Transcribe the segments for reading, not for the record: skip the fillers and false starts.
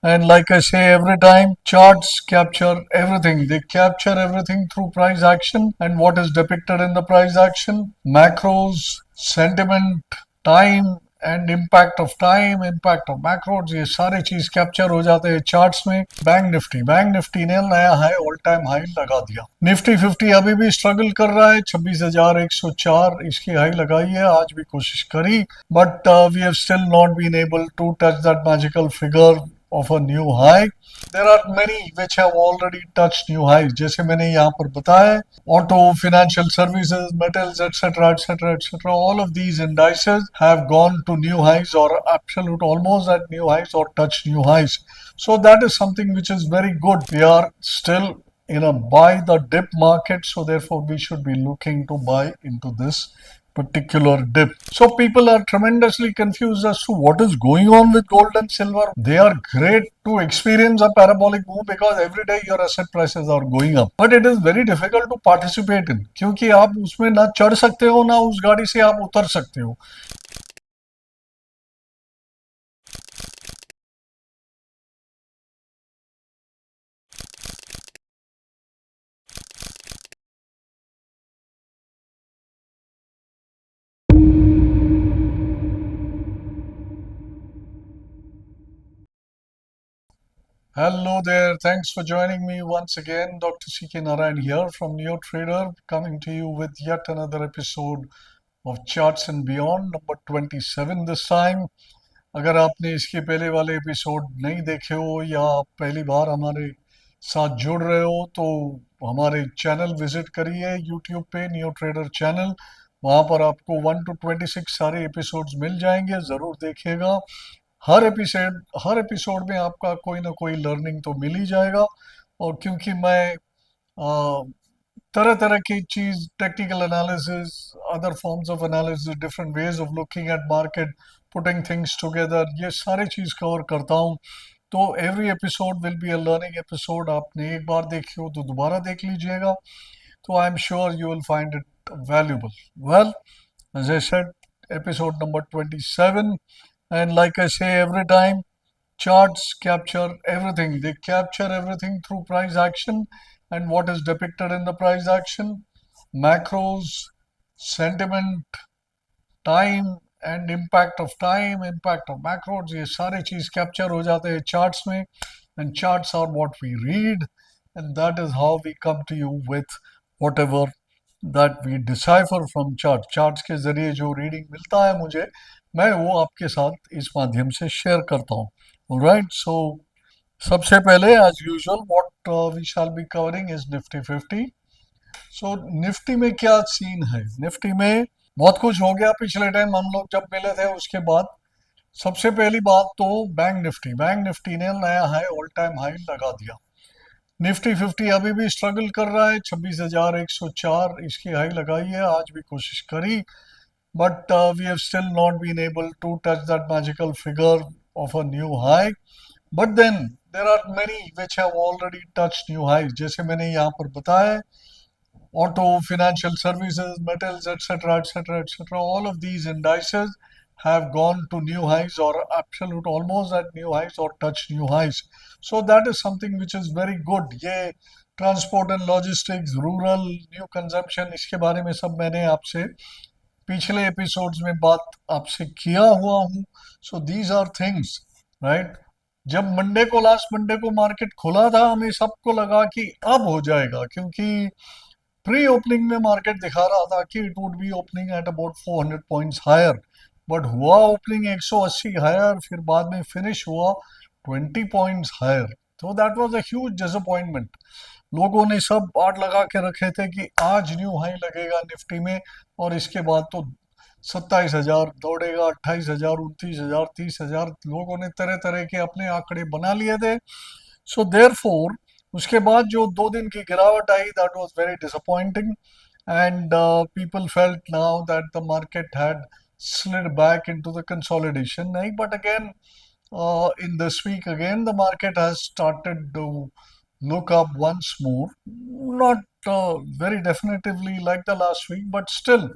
And like I say every time, charts capture everything. They capture everything through price action and what is depicted in the price action, macros, sentiment, time and impact of macros, ये सारे चीज capture हो जाते हैं charts में. Bank Nifty ने नया high, all time high लगा दिया. निफ्टी 50 अभी भी स्ट्रगल कर रहा है. 26,104 इसकी हाई लगाई है, आज भी कोशिश करी, but we have still not been able to touch that magical figure of a new high. There are many which have already touched new highs. जैसे मैंने यहाँ पर बताया, auto, financial services, metals, etc., etc., etc. All of these indices have gone to new highs or absolute almost at new highs or touched new highs. So that is something which is very good. We are still in a buy the dip market, so therefore we should be looking to buy into this particular dip. So people are tremendously confused as to what is going on with gold and silver. They are great to experience a parabolic move because every day your asset prices are going up. But it is very difficult to participate in क्योंकि आप उसमें ना चढ़ सकते हो ना उस गाड़ी से आप उतर सकते हो. Hello there. Thanks for joining me once again. Dr. CK Narayan here from NeoTrader, coming to you with yet another episode of Charts and Beyond, number 27 this time. अगर आपने इसके पहले वाले एपिसोड नहीं देखे हो या आप पहली बार हमारे साथ जुड़ रहे हो तो हमारे चैनल विजिट करिए यूट्यूब पे, नियो ट्रेडर चैनल. वहाँ पर आपको 1 to 26 सारे एपिसोड्स मिल जाएंगे, ज़रूर देखिएगा. हर एपिसोड में आपका कोई ना कोई लर्निंग तो मिल ही जाएगा. और क्योंकि मैं तरह तरह की चीज, technical analysis, other forms of analysis, different ways of looking at market, putting things together, ये सारे चीज कवर करता हूँ. तो every episode will be a learning episode. आपने एक बार देखी हो तो दोबारा देख लीजिएगा. तो I am sure you will find it valuable. Well, as I said, episode number 27. And like I say every time, charts capture everything. They capture everything through price action and what is depicted in the price action, macros, sentiment, time and impact of macros, ये सारे चीज capture हो जाते हैं charts में. and charts are what we read, and that is how we come to you with whatever that we decipher from charts के जरिए जो रीडिंग मिलता है मुझे, मैं वो आपके साथ इस माध्यम से शेयर करता हूँ. राइट, सो सबसे पहले as usual what we shall be covering is Nifty 50. So Nifty में क्या सीन है? निफ्टी में बहुत कुछ हो गया पिछले टाइम हम लोग जब मिले थे. उसके बाद सबसे पहली बात तो बैंक निफ्टी ने नया हाई, ऑल टाइम हाई लगा दिया. निफ्टी 50 अभी भी स्ट्रगल कर रहा है. 26,104 इसकी हाई लगाई है, आज भी कोशिश करी, but we have still not been able to touch that magical figure of a new high. But then there are many which have already touched new highs. जैसे मैंने यहाँ पर बताया, auto, financial services, metals, etc., etc., etc. All of these indices have gone to new highs or absolute almost at new highs or touched new highs. So that is something which is very good. ये transport and logistics, rural, new consumption, इसके बारे में सब मैंने आपसे पिछले episodes में बात आपसे किया हुआ हूँ. So these are things, right. जब लास्ट मंडे को मार्केट खुला था, हमें सबको लगा कि अब हो जाएगा, क्योंकि प्री ओपनिंग में मार्केट दिखा रहा था कि it would be opening at about 400 points higher. But हुआ ओपनिंग 180 हायर, फिर बाद में फिनिश हुआ 20 पॉइंट्स हायर. तो that was a huge disappointment. लोगों ने सब बाट लगा के रखे थे कि आज न्यू हाई लगेगा निफ्टी में, और इसके बाद तो 27,000 दौड़ेगा, 28,000, 29,000, 30,000. लोगों ने तरह तरह के अपने आंकड़े बना लिए थे. सो देयर फोर उसके बाद जो 2 दिन की गिरावट आई, that was very disappointing. And people felt now that the market had slid back into the consolidation. Nahi, but again, in this week again, the market has started to look up once more. Not very definitively like the last week, but still,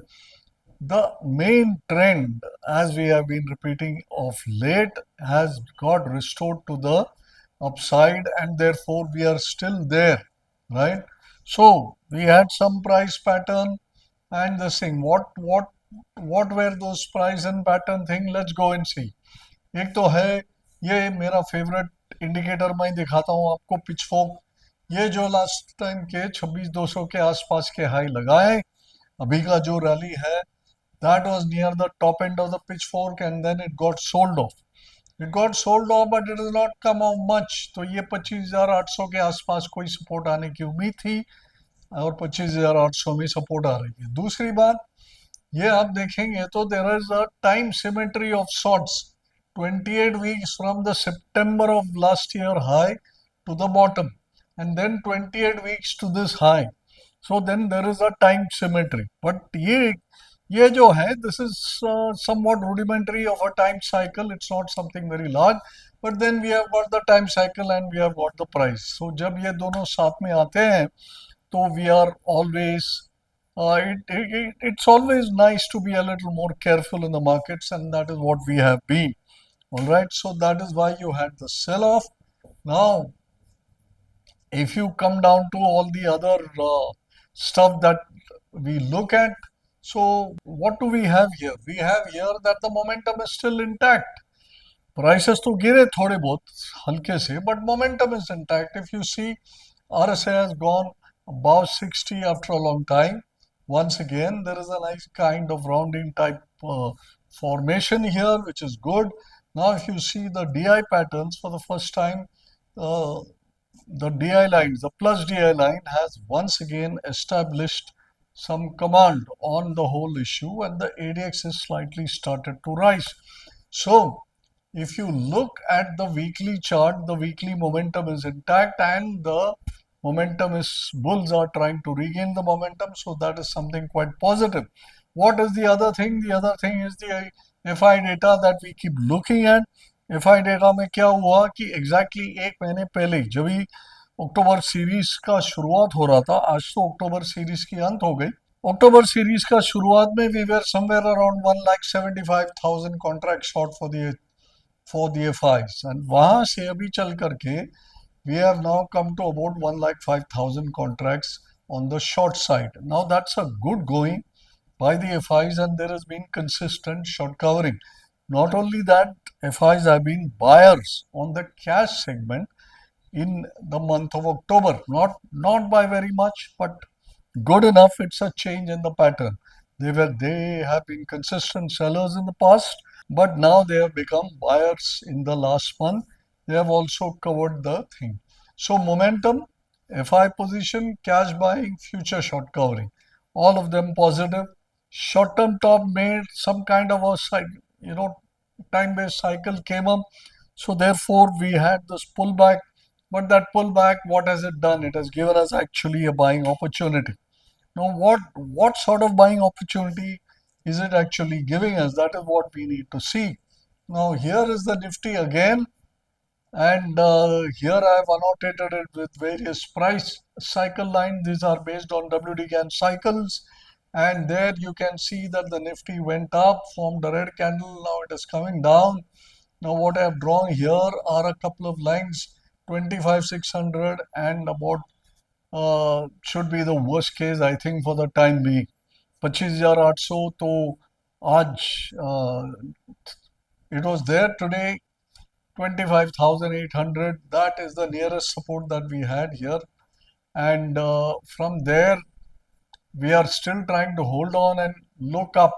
the main trend, as we have been repeating of late, has got restored to the upside, and therefore we are still there, right? So we had some price pattern and this thing. What were those price and pattern thing? Let's go and see. एक तो है, ये मेरा favourite indicator मैं दिखाता हूँ आपको, pitchfork. ये जो लास्ट टाइम के 26,200 के आसपास के हाई लगाए, अभी का जो रैली है, that was near the top end of the pitchfork and then it got sold off. It got sold off but it is not come off much. तो ये 25,800 के आसपास कोई सपोर्ट आने की उम्मीद थी, और 25,800 में सपोर्ट आ रही है। दूसरी बात, ये आप देखेंगे तो there is a time symmetry of sorts, 28 weeks from the September of last year high to the bottom, and then 28 weeks to this high. So then there is a time symmetry, but ये जो है, this is somewhat rudimentary of a time cycle. It's not something very large, but then we have got the time cycle and we have got the price. So जब ये दोनों साथ में आते हैं, so we are always it's always nice to be a little more careful in the markets, and that is what we have been. All right, so that is why you had the sell off. Now if you come down to all the other stuff that we look at, so what do we have here? We have here that the momentum is still intact. Prices to गिरे थोड़े बहुत हल्के से, but momentum is intact. If you see, RSI has gone above 60 after a long time. Once again, there is a nice kind of rounding type formation here, which is good. Now, if you see the DI patterns for the first time, uh, the DI lines, the plus DI line has once again established some command on the whole issue, and the ADX has slightly started to rise. So, if you look at the weekly chart, the weekly momentum is intact, and the momentum is, bulls are trying to regain the momentum, so that is something quite positive. What is the other thing? The other thing is the FI data that we keep looking at. FI data में क्या हुआ कि exactly एक महीने पहले जब भी अक्टूबर series का शुरुआत हो रहा था, आज तो अक्टूबर सीरीज की अंत हो गई, अक्टूबर सीरीज का शुरुआत में we were somewhere around 1,75,000 contract short for the FIs, and वहां से अभी चल करके we have now come to about 1,05,000 contracts on the short side. Now that's a good going by the FIs, and there has been consistent short covering. Not only that, FIs have been buyers on the cash segment in the month of October. Not by very much, but good enough. It's a change in the pattern. They have been consistent sellers in the past, but now they have become buyers in the last month. They have also covered the thing. So momentum, FI position, cash buying, future short covering, all of them positive. Short-term top made some kind of a time-based cycle came up. So therefore we had this pullback, but that pullback, what has it done? It has given us actually a buying opportunity. Now, what sort of buying opportunity is it actually giving us? That is what we need to see. Now, here is the Nifty again, and here I have annotated it with various price cycle lines. These are based on WD cycles, and there you can see that the Nifty went up, formed a red candle. Now it is coming down. Now, what I have drawn here are a couple of lines, 25,600 and about should be the worst case, I think, for the time being. 25,800 तो आज it was there today, 25,800. That is the nearest support that we had here, and from there we are still trying to hold on and look up.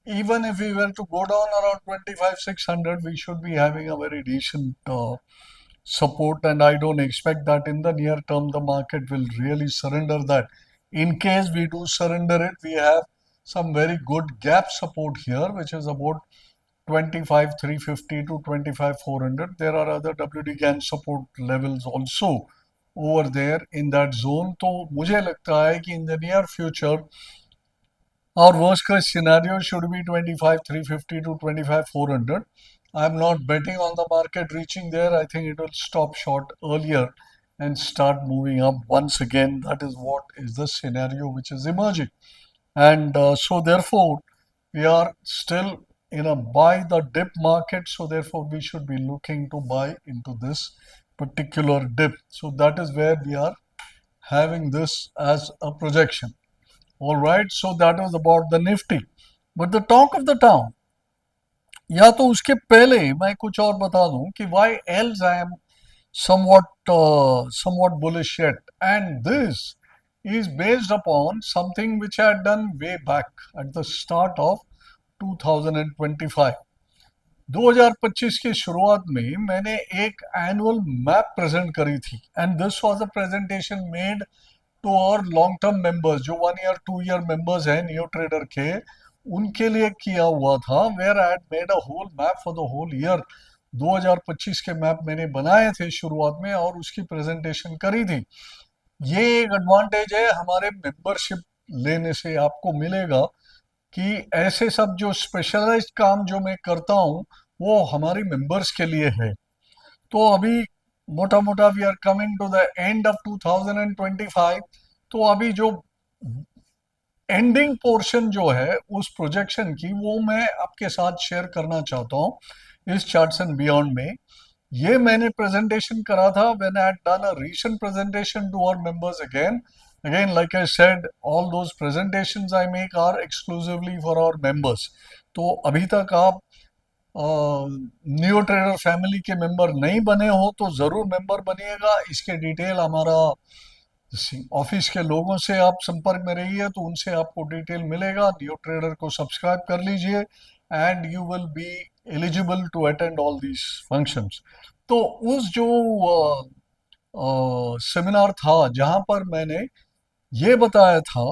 Even if we were to go down around 25,600, we should be having a very decent support, and I don't expect that in the near term the market will really surrender that. In case we do surrender it, we have some very good gap support here, which is about 25,350 to 25,400. There are other WD support levels also over there in that zone. तो मुझे लगता है कि in the near future our worst case scenario should be 25,350 to 25,400. I'm not betting on the market reaching there. I think it will stop short earlier and start moving up once again. That is what is the scenario which is emerging. And so, therefore, we are still in a buy the dip market. So, therefore, we should be looking to buy into this particular dip. So that is where we are having this as a projection. All right, so that was about the Nifty. But the talk of the town, या तो उसके पहले मैं कुछ और बता दूं कि why else I am somewhat bullish yet, and this is based upon something which I had done way back at the start of 2025. 2025 की शुरुआत में मैंने एक एनुअल मैप प्रेजेंट करी थी, and this was a presentation made to our long term members जो 1 year 2 year members हैं neo trader के, उनके लिए किया हुआ था, where I had made a whole map for the whole year. 2025 के मैप मैंने बनाए थे शुरुआत में और उसकी प्रेजेंटेशन करी थी। ये एक एडवांटेज है हमारे मेंबरशिप लेने से आपको मिलेगा कि ऐसे सब जो स्पेशलाइज्ड काम जो मैं करता हूँ वो हमारी मेंबर्स के लिए है। तो अभी मोटा मोटा we are coming to the end of 2025। तो अभी जो एंडिंग पोर्शन जो है उस प्रोजेक्शन की वो मैं आपके साथ शेयर करना चाहता हूँ इस चार्ट्स एंड बियॉन्ड में। ये मैंने प्रेजेंटेशन करा था when I had done a recent presentation to our members again like I said, all those presentations I make are exclusively for our members। तो अभी तक आप न्यू ट्रेडर फैमिली के मेंबर नहीं बने हो तो ज़रूर मेंबर बनिएगा। इसके डिटेल हमारा ऑफिस के लोगों से आप संपर्क में रहिए तो उनसे आपको डिटेल मिलेगा। न्यू ट्रेडर को सब्सक्राइब कर लीजिए and you will be eligible to attend all these functions. तो उस जो सेमिनार था जहां पर मैंने ये बताया था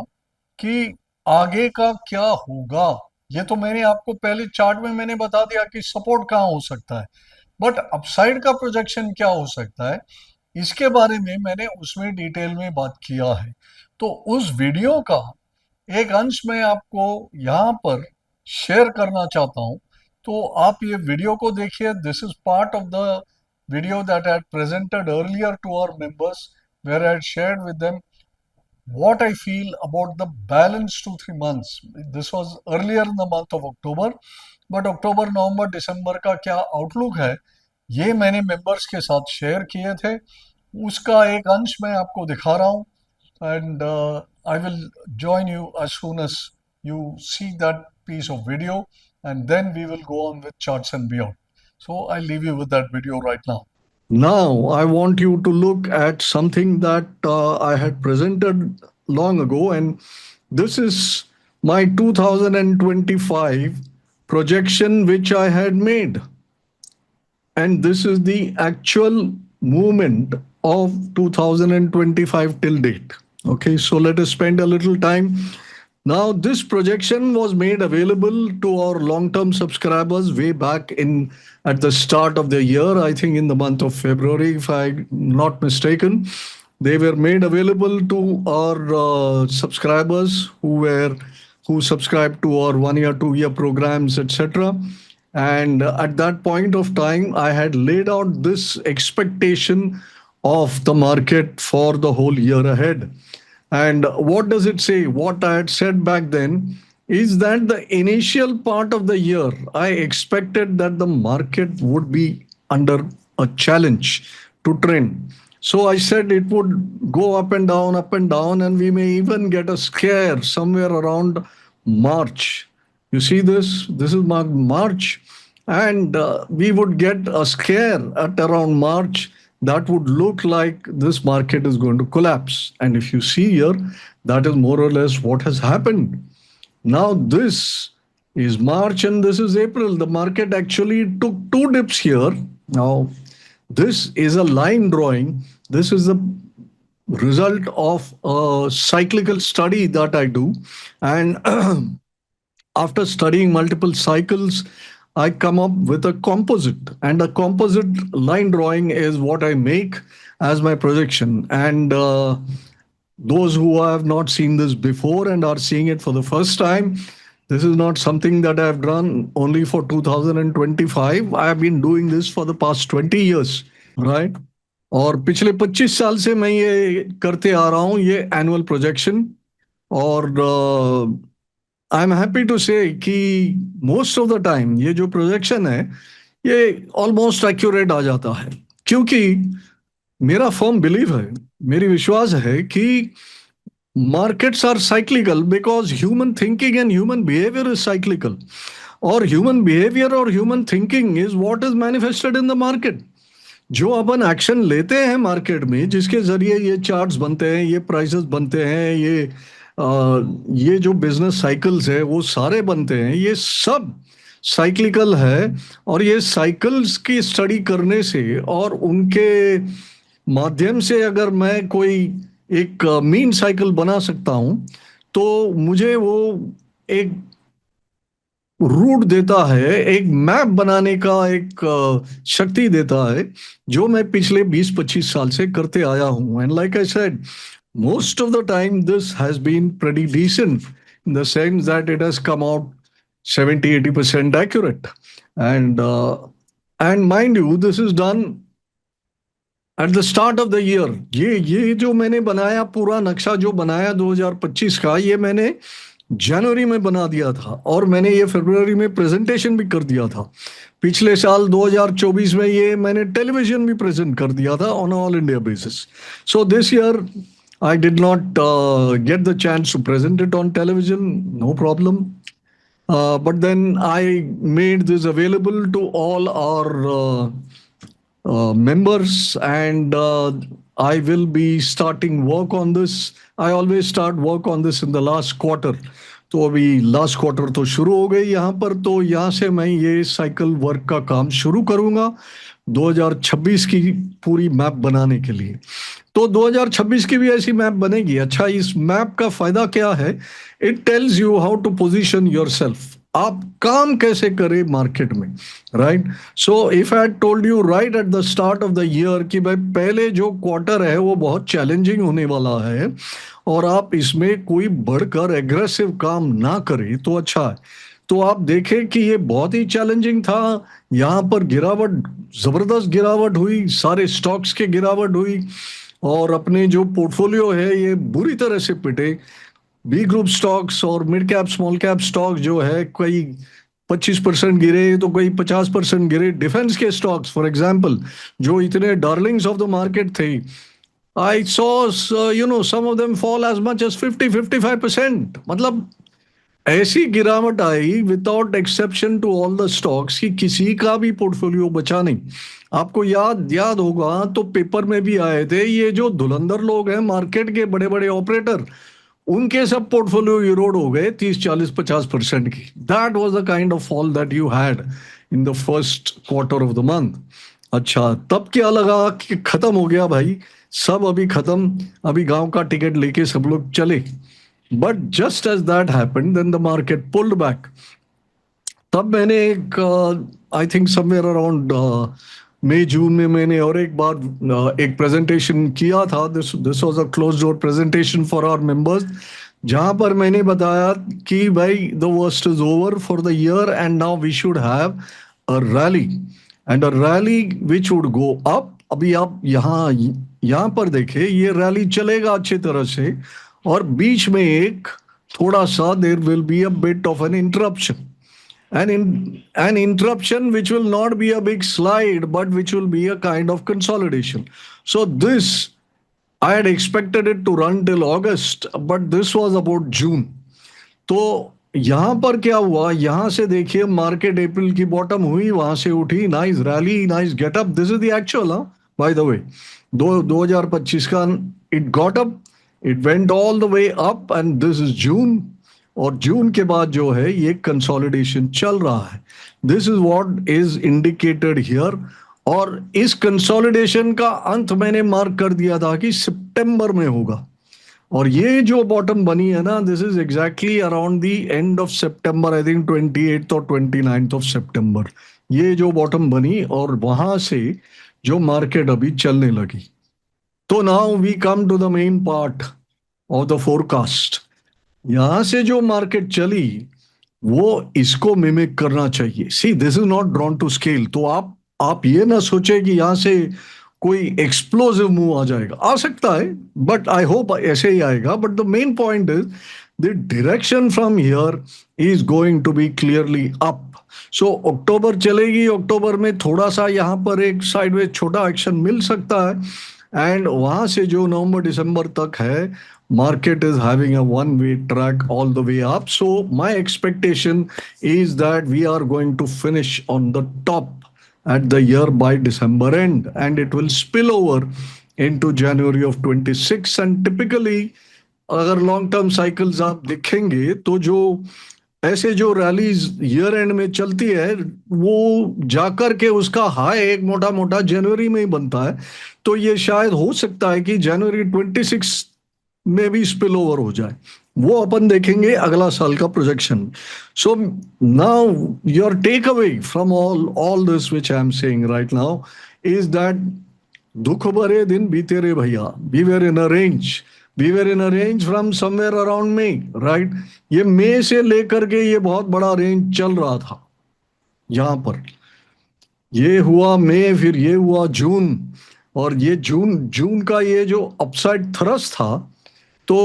कि आगे का क्या होगा, ये तो मैंने आपको पहले चार्ट में मैंने बता दिया कि सपोर्ट कहाँ हो सकता है, बट अपसाइड का प्रोजेक्शन क्या हो सकता है इसके बारे में मैंने उसमें डिटेल में बात किया है। तो उस वीडियो का एक अंश मैं आपको यहाँ पर शेयर करना चाहता हूँ। तो आप ये वीडियो को देखिए। This is part of the video that I presented earlier to our members where I shared with them what I feel about the balance 2-3 months. This was earlier in the month of October, but October, November, December का क्या outlook है ये मैंने members के साथ share किए थे। उसका एक अंश मैं आपको दिखा रहा हूँ and I will join you as soon as you see that piece of video, and then we will go on with charts and beyond. So I'll leave you with that video right now. Now, I want you to look at something that I had presented long ago, and this is my 2025 projection which I had made. And this is the actual movement of 2025 till date. Okay, so let us spend a little time. Now, this projection was made available to our long-term subscribers way back in at the start of the year, I think in the month of February, if I'm not mistaken. They were made available to our subscribers who subscribed to our 1 year, 2 year programs, etc. And at that point of time, I had laid out this expectation of the market for the whole year ahead. And what does it say? What I had said back then is that the initial part of the year, I expected that the market would be under a challenge to trend. So I said it would go up and down, and we may even get a scare somewhere around March. You see this? This is March. And we would get a scare at around March that would look like this market is going to collapse. And if you see here, that is more or less what has happened. Now, this is March and this is April. The market actually took two dips here. Now, this is a line drawing. This is the result of a cyclical study that I do. And after studying multiple cycles, I come up with a composite, and a composite line drawing is what I make as my projection. And those who have not seen this before and are seeing it for the first time, this is not something that I've done only for 2025. I have been doing this for the past 20 years, right? और पिछले 25 साल से मैं ये करते आ रहा हूँ, ये एनुअल प्रोजेक्शन। और आई एम हैप्पी टू से कि मोस्ट ऑफ द टाइम ये जो प्रोजेक्शन है ये ऑलमोस्ट एक्यूरेट आ जाता है, क्योंकि मेरा फर्म बिलीव है, मेरी विश्वास है कि markets are cyclical because human thinking and human behavior is cyclical. और ह्यूमन बिहेवियर और human thinking is what is manifested in the market. जो अपन एक्शन लेते हैं मार्केट में, जिसके जरिए ये चार्ट्स बनते हैं, ये प्राइसेस बनते हैं, ये जो बिजनेस साइकिल्स है वो सारे बनते हैं, ये सब साइक्लिकल है। और ये साइकिल्स की स्टडी करने से और उनके माध्यम से अगर मैं कोई एक मीन साइकिल बना सकता हूं, तो मुझे वो एक रूट देता है, एक मैप बनाने का एक शक्ति देता है, जो मैं पिछले 20-25 साल से करते आया हूं। And like I said, most of the time this has been pretty decent in the sense that it has come out 70-80% accurate. And mind you, this is done eight the start of the year. ये जो मैंने बनाया, पूरा नक्शा जो बनाया 2025 का, ये मैंने जनवरी में बना दिया था और मैंने ये फरवरी में प्रेजेंटेशन भी कर दिया था। पिछले साल 2024 में ये मैंने टेलीविजन भी प्रेजेंट कर दिया था on all India basis. So this year I did not get the chance to present it on television, no problem, but then I made this available to all our members, and I will be starting work on this. I always start work on this in the last quarter. तो अभी last quarter तो शुरू हो गई यहाँ पर, तो यहाँ से मैं ये साइकिल वर्क का काम शुरू करूंगा 2026 की पूरी मैप बनाने के लिए। तो 2026 की भी ऐसी मैप बनेगी। अच्छा, इस मैप का फायदा क्या है? It tells you how to position yourself, आप काम कैसे करें मार्केट में, right? So if I told you right at the start of the year कि भाई पहले जो क्वार्टर है वो बहुत चैलेंजिंग होने वाला है और आप इसमें कोई बढ़कर एग्रेसिव काम ना करें तो अच्छा है। तो आप देखें कि ये बहुत ही चैलेंजिंग था। यहाँ पर गिरावट, जबरदस्त गिरावट हुई, सारे स्टॉक्स के गिरावट हुई और अपने जो पोर्टफोलियो है ये बुरी तरह से पिटे। बी ग्रुप स्टॉक्स और mid cap small cap stock जो है, कोई 25% गिरे तो कोई 50% गिरे। डिफेंस के स्टॉक्स फॉर एग्जांपल, जो इतने डार्लिंग्स ऑफ द मार्केट थे, I saw some of them fall as much as 50-55%। मतलब ऐसी गिरावट आई without exception to all the stocks कि किसी का भी पोर्टफोलियो बचा नहीं। आपको याद होगा तो पेपर में भी आए थे, ये जो धुरंधर लोग हैं मार्केट के, बड़े बड़े ऑपरेटर, उनके सब पोर्टफोलियो इरोड हो गए 30-40-50% की। That was the kind of fall that you had in the first quarter of the month. अच्छा, तब क्या लगा कि खत्म हो गया भाई, सब अभी खत्म, अभी गांव का टिकट लेके सब लोग चले। But just as that happened, then the market pulled back. तब मैंने एक, आई थिंक समवेयर अराउंड मई जून में मैंने और एक बार एक प्रेजेंटेशन किया था। This was a close door presentation for our members, जहां पर मैंने बताया कि भाई the worst is over for the year and now we should have a rally, and a rally which would go up. अभी आप यहाँ पर देखें, ये रैली चलेगा अच्छी तरह से और बीच में एक थोड़ा सा there will be a bit of an interruption, an interruption which will not be a big slide but which will be a kind of consolidation. So this, I had expected it to run till August, but this was about June. तो यहाँ पर क्या हुआ, यहाँ से देखिए market अप्रैल की bottom हुई, वहां से उठी, nice rally, nice getup. This is the actual, by the way, 2025 का it got up, it went all the way up, and this is जून। और जून के बाद जो है ये कंसोलिडेशन चल रहा है। This is what is indicated here. और इस कंसोलिडेशन का अंत मैंने मार्क कर दिया था कि सितंबर में होगा। और ये जो बॉटम बनी है ना, this is exactly around the end of September, I think 28 और 29 ऑफ सितंबर, ये जो बॉटम बनी और वहां से जो मार्केट अभी चलने लगी। तो now we come to the main part of the forecast. यहां से जो मार्केट चली वो इसको मिमिक करना चाहिए। See, this is not drawn to scale. तो आप ये ना सोचे कि यहां से कोई एक्सप्लोसिव मूव आ जाएगा, आ सकता है बट आई होप ऐसे ही आएगा। But the main point is the direction from here is going to be clearly up. So अक्टूबर चलेगी, अक्टूबर में थोड़ा सा यहां पर एक साइडवेज छोटा एक्शन मिल सकता है, एंड वहां से जो नवंबर दिसंबर तक है, market is having a one way track all the way up. So my expectation is that we are going to finish on the top at the year by December end, and it will spill over into January of 26. And typically अगर long term cycles आप देखेंगे तो जो ऐसे जो rallies year and में चलती है, वो जाकर के उसका हाई एक मोटा मोटा जनवरी में ही बनता है। तो ये शायद हो सकता है कि जनवरी 26 में भी स्पिल ओवर हो जाए। वो अपन देखेंगे अगला साल का projection. So now your take away from all this which I am saying right now is that दुख भरे दिन बीते रे भैया, we were in a range, we were in a range from somewhere around May, right. ये मई से लेकर के ये बहुत बड़ा रेंज चल रहा था यहां पर। ये हुआ मई, फिर ये हुआ जून, और ये जून जून का ये जो अपसाइड थ्रस्ट था, तो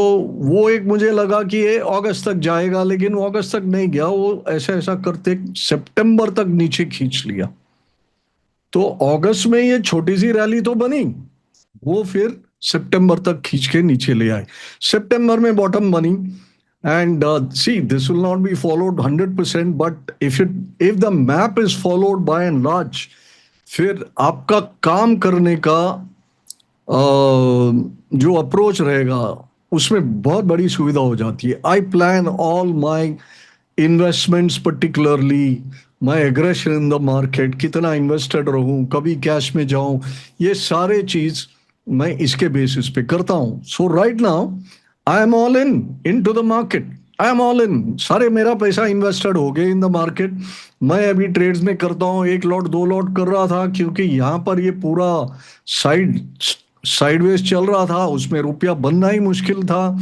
वो एक मुझे लगा कि ये अगस्त तक जाएगा, लेकिन वो अगस्त तक नहीं गया। वो ऐसा ऐसा करते सितंबर तक नीचे खींच लिया। तो अगस्त में ये छोटी सी रैली तो बनी, वो फिर सितंबर तक खींच के नीचे ले आए। सितंबर में बॉटम बनी, and see this will not be followed 100%, but if the map is followed by and large, फिर आपका काम करने का जो अप्रोच रहेगा उसमें बहुत बड़ी सुविधा हो जाती है। I plan all my investments, particularly my aggression in the market, कितना इन्वेस्टेड रहूं, कभी कैश में जाऊं, ये सारे चीज मैं इसके बेसिस पे करता हूं। So right now I am all in to the market, I am all in, सारे मेरा पैसा इन्वेस्टेड हो गए इन द मार्केट। मैं अभी ट्रेड्स में करता हूं, एक लॉट दो लॉट कर रहा था, क्योंकि यहां पर ये पूरा साइडवेज चल रहा था, उसमें रुपया बनना ही मुश्किल था,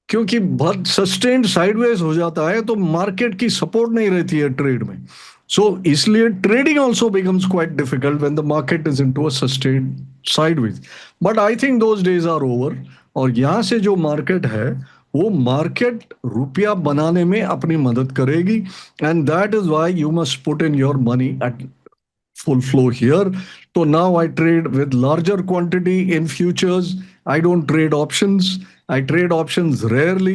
क्योंकि बहुत सस्टेन्ड साइडवेज हो जाता है तो मार्केट की सपोर्ट नहीं रहती है ट्रेड में। सो इसलिए trading also becomes quite difficult when the market is into a sustained sideways. But I think those days are over, और यहां से जो मार्केट है वो मार्केट रुपया बनाने में अपनी मदद करेगी, and that is why you must put in your money at full flow here. So now I trade with larger quantity in futures. I don't trade options. I trade options rarely.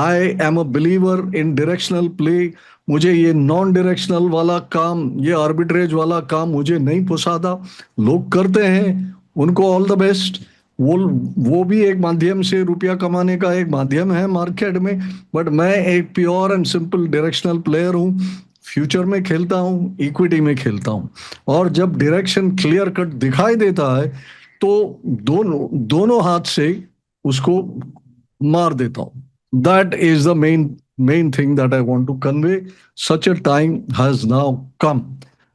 I am a believer in directional play. मुझे ये non directional वाला काम, ये arbitrage वाला काम मुझे नहीं पसंदा। लोग करते हैं, उनको ऑल द बेस्ट। वो भी एक माध्यम से रुपया कमाने का एक माध्यम है मार्केट में, बट मैं एक pure and simple directional player हूँ। फ्यूचर में खेलता हूँ, इक्विटी में खेलता हूँ, और जब डायरेक्शन क्लियर कट दिखाई देता है तो दोनों दोनों हाथ से उसको मार देता हूँ। That is the main thing that I want to convey. Such a time has now come,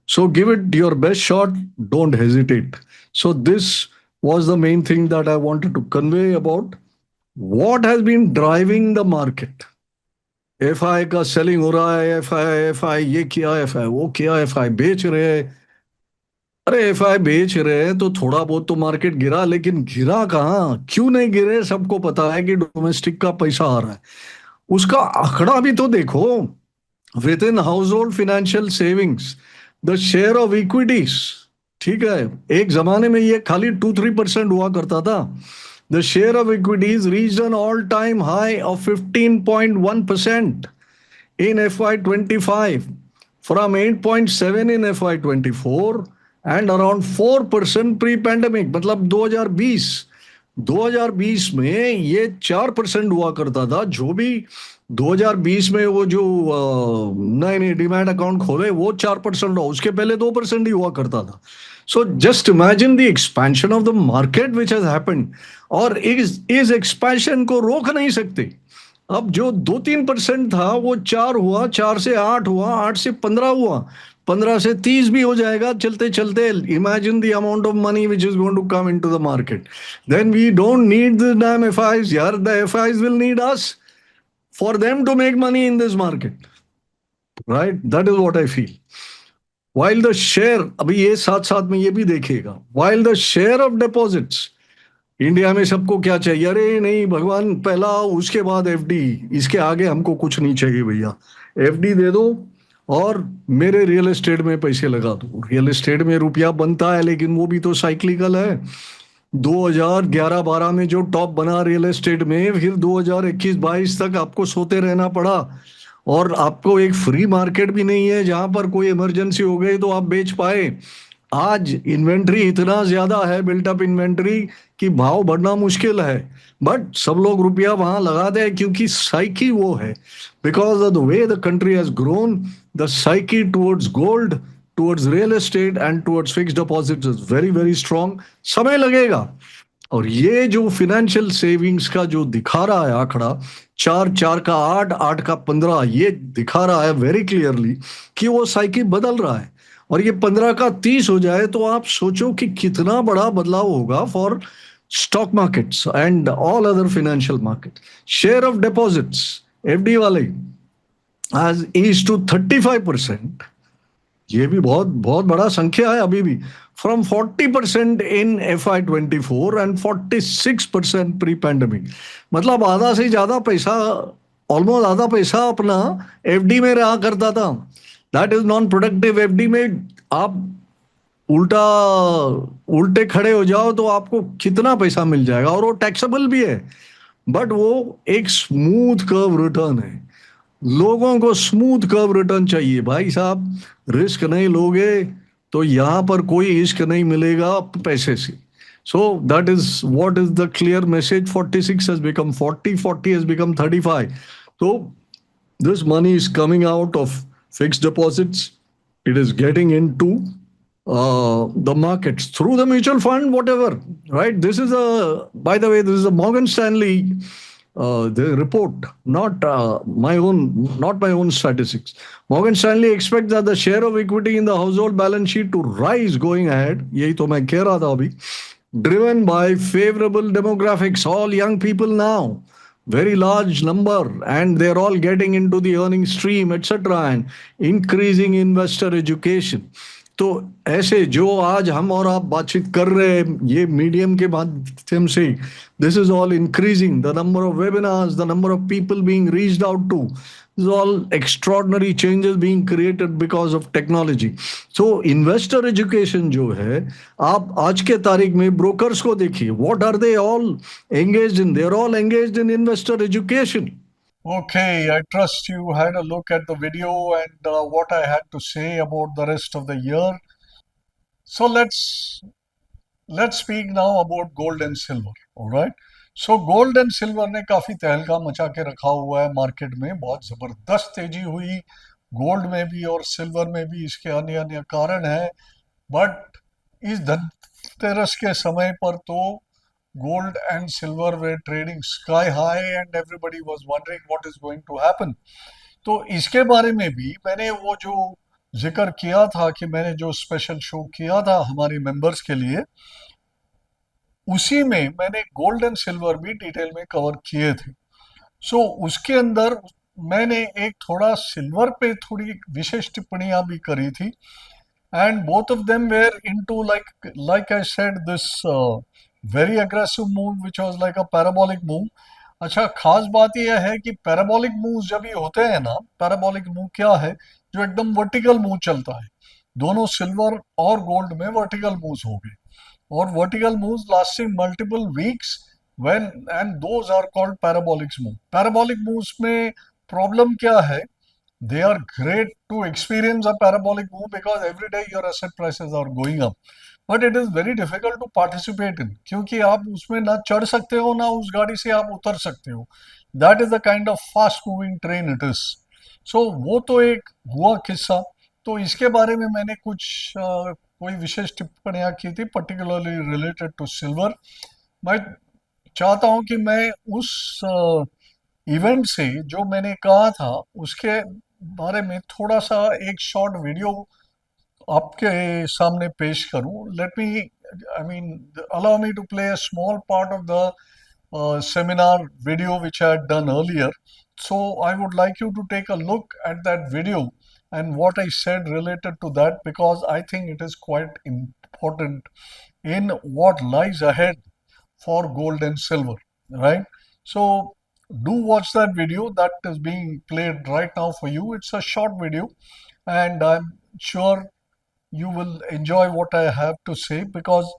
so give it your best shot, don't hesitate. So this was the main thing that I wanted to convey about what has been driving the market. FI का selling हो रहा है, FI ये किया, FI वो किया, FI बेच रहे हैं। अरे एफआई बेच रहे हैं तो थोड़ा बहुत तो मार्केट गिरा, लेकिन गिरा कहाँ, क्यों नहीं गिरे? सबको पता है कि डोमेस्टिक का पैसा आ रहा है। उसका आंकड़ा भी तो देखो, with in house hold financial savings the share of equities, ठीक है, एक जमाने में ये खाली 2-3% हुआ करता था। The share of equities reached an all-time high of 15.1% in FY25, from 8.7 in FY24 and around 4% pre-pandemic। मतलब 2020 में ये 4% हुआ करता था। जो भी 2020 में वो जो नए डिमैट अकाउंट खोले वो 4% हुआ, उसके पहले 2% ही हुआ करता था। So just imagine the expansion of the market which has happened, और इस एक्सपेंशन को रोक नहीं सकते। अब जो 2-3% था वो 4 हुआ, 4 से 8 हुआ, 8 से 15 हुआ, 15 से 30 भी हो जाएगा चलते चलते। Imagine the amount of money which is going to come into the market. Then we don't need the damn FIIs यार, the FIIs will need us for them to make money in this market, right? That is what I feel. While the share, अभी ये साथ साथ में ये भी देखिएगा, while the share of deposits, India में सबको क्या चाहिए? अरे नहीं भगवान, पहला उसके बाद एफडी, इसके आगे हमको कुछ नहीं चाहिए भैया। एफडी दे दो और मेरे रियल एस्टेट में पैसे लगा दो। रियल एस्टेट में रुपया बनता है, लेकिन वो भी तो साइक्लिकल है। 2011-12 में जो टॉप बना रियल एस्टेट में, फिर 2021-22 तक आपको सोते रहना पड़ा। और आपको एक फ्री मार्केट भी नहीं है जहां पर कोई इमरजेंसी हो गई तो आप बेच पाए। आज इन्वेंट्री इतना ज्यादा है, बिल्टअप इन्वेंट्री, कि भाव बढ़ना मुश्किल है। बट सब लोग रुपया वहां लगा दे क्योंकि साइकी वो है। Because of the way the country has grown, the psyche towards gold, towards real estate and towards fixed deposit is very very strong. समय लगेगा। और ये जो फिनेंशियल सेविंग्स का जो दिखा रहा है आंकड़ा, 4 4 का 8, 8 का 15, ये दिखा रहा है वेरी क्लियरली कि वो साइकिल बदल रहा है। और ये 15 का 30 हो जाए तो आप सोचो कि कितना बड़ा बदलाव होगा for stock markets and all other financial market. Share of deposits, FD वाले, आज ईज टू 35%। ये भी बहुत बहुत बड़ा संख्या है अभी भी। From 40% in FY24 and 46% pre pandemic. मतलब आधा से ज्यादा पैसा, ऑलमोस्ट आधा पैसा अपना एफडी में रहा करता था। That is non productive FD में आप उल्टा उल्टे खड़े हो जाओ तो आपको कितना पैसा मिल जाएगा, और वो टैक्सेबल भी है। बट वो एक स्मूथ कर्व रिटर्न है। लोगों को स्मूथ कर्व रिटर्न चाहिए भाई साहब। रिस्क नहीं लोगे तो यहां पर कोई इश्क नहीं मिलेगा पैसे से। So that is what is the clear message. 46 has become 40, 40 has become 35. So this money is coming out of fixed deposits. It is getting into the markets through the mutual fund, whatever, right? This is a, by the way, this is a Morgan Stanley the report, not my own statistics. Morgan Stanley expects that the share of equity in the household balance sheet to rise going ahead. यही तो मैं कह रहा था अभी। Driven by favorable demographics, all young people now, very large number, and they're all getting into the earning stream, etc., and increasing investor education. तो ऐसे जो आज हम और आप बातचीत कर रहे हैं ये मीडियम के माध्यम से, this is all increasing. The number of webinars, the number of people being reached out to, this is all extraordinary changes being created because of technology. So investor education जो है, आप आज के तारीख में brokers को देखिए, what are they all engaged in? They're all engaged in investor education. Okay, I trust you had a look at the video and what I had to say about the rest of the year. So let's speak now about gold and silver. All right. So gold and silver ने काफी तहलका मचा के रखा हुआ है market में। बहुत जबरदस्त तेजी हुई गोल्ड में भी और सिल्वर में भी। इसके अन्य अन्य कारण है। बट इस धनतेरस के समय पर तो gold and silver were trading sky high and everybody was wondering what is going to happen. तो इसके बारे में भी मैंने वो जो जिक्र किया था कि मैंने जो स्पेशल शो किया था हमारे मेंबर्स के लिए, उसी में मैंने गोल्ड एंड सिल्वर भी डिटेल में कवर किए थे। सो उसके अंदर मैंने एक थोड़ा सिल्वर पे थोड़ी विशेष टिप्पणियां भी करी थी। and both of them were into like I said this very aggressive move which was like a parabolic move. अच्छा, खास बात यह है कि पैराबोलिक मूव्स जब ये होते हैं ना, पैराबोलिक मूव क्या है, जो एकदम वर्टिकल मूव चलता है। दोनों सिल्वर और गोल्ड में वर्टिकल मूव्स हो गए और vertical moves lasting multiple weeks when and those are called parabolic move. Parabolic moves में प्रॉब्लम क्या है, they are great to experience a parabolic move because every day your asset prices are going up, but it is very difficult to participate in क्योंकि आप उसमें ना चढ़ सकते हो ना उस गाड़ी से आप उतर सकते हो। that is the kind of fast moving train it is. so वो तो एक हुआ किस्सा। तो इसके बारे में मैंने कुछ कोई विशेष टिप्पणियां की थी पर्टिकुलरली रिलेटेड टू सिल्वर। मैं चाहता हूं कि मैं उस इवेंट से जो मैंने कहा था उसके बारे में थोड़ा सा एक शॉर्ट वीडियो आपके सामने पेश करूं। Let me I mean allow me to play a small part of the seminar video which I had done earlier. So I would like you to take a look at that video and what I said related to that because I think it is quite important in what lies ahead for gold and silver, right? So do watch that video that is being played right now for you. It's a short video and I'm sure you will enjoy what I have to say because